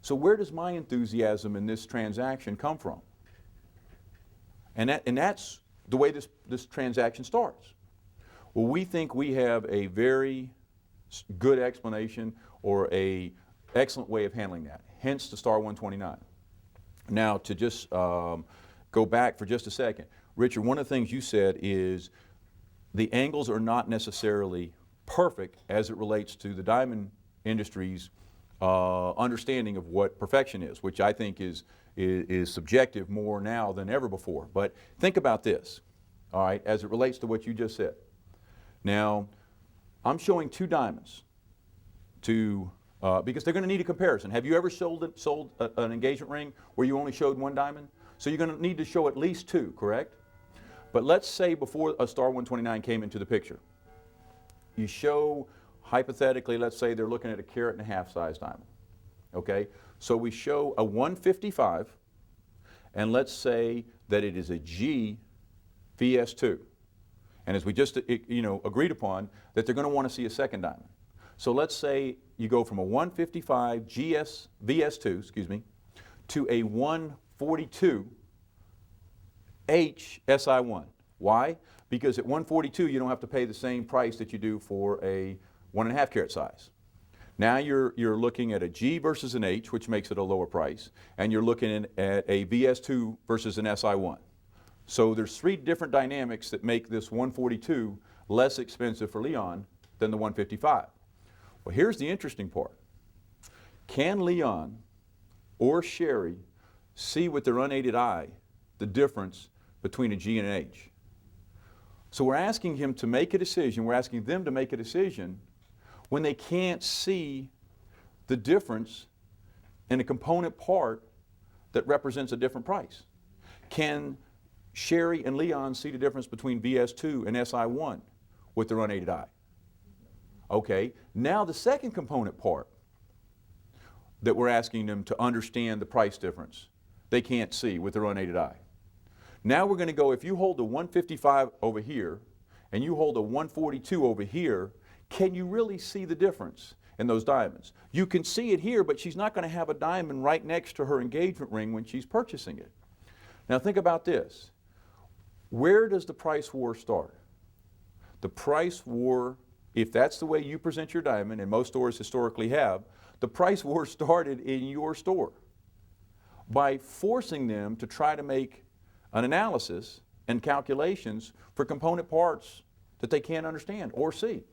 So where does my enthusiasm in this transaction come from? And that's the way this transaction starts. Well, we think we have a very good explanation or a excellent way of handling that, hence the star 129. Now, to just go back for just a second, Richard, one of the things you said is the angles are not necessarily perfect as it relates to the diamond industry's understanding of what perfection is, which I think is subjective more now than ever before. But think about this, all right, as it relates to what you just said. Now, I'm showing two diamonds to because they're going to need a comparison. Have you ever sold an engagement ring where you only showed one diamond? So you're going to need to show at least two, correct? But let's say before a star 129 came into the picture, you show, hypothetically, let's say they're looking at a carat and a half size diamond. Okay? So we show a 155, and let's say that it is a G VS2. And as we just agreed upon, that they're going to want to see a second diamond. So let's say you go from a 155 VS2, to a 142 HSI1. Why? Because at 142 you don't have to pay the same price that you do for a 1.5 carat size. Now you're looking at a G versus an H, which makes it a lower price, and you're looking at a VS2 versus an SI1. So there's three different dynamics that make this 142 less expensive for Leon than the 155. Well, here's the interesting part. Can Leon or Sherry see with their unaided eye the difference between a G and an H? So we're asking him to make a decision, we're asking them to make a decision when they can't see the difference in a component part that represents a different price. Can Sherry and Leon see the difference between VS2 and SI1 with their unaided eye? Okay, now the second component part that we're asking them to understand the price difference, they can't see with their unaided eye. Now we're going to go, if you hold a 155 over here and you hold a 142 over here, can you really see the difference in those diamonds? You can see it here, but she's not going to have a diamond right next to her engagement ring when she's purchasing it. Now think about this. Where does the price war start? The price war, if that's the way you present your diamond, and most stores historically have, the price war started in your store by forcing them to try to make an analysis and calculations for component parts that they can't understand or see.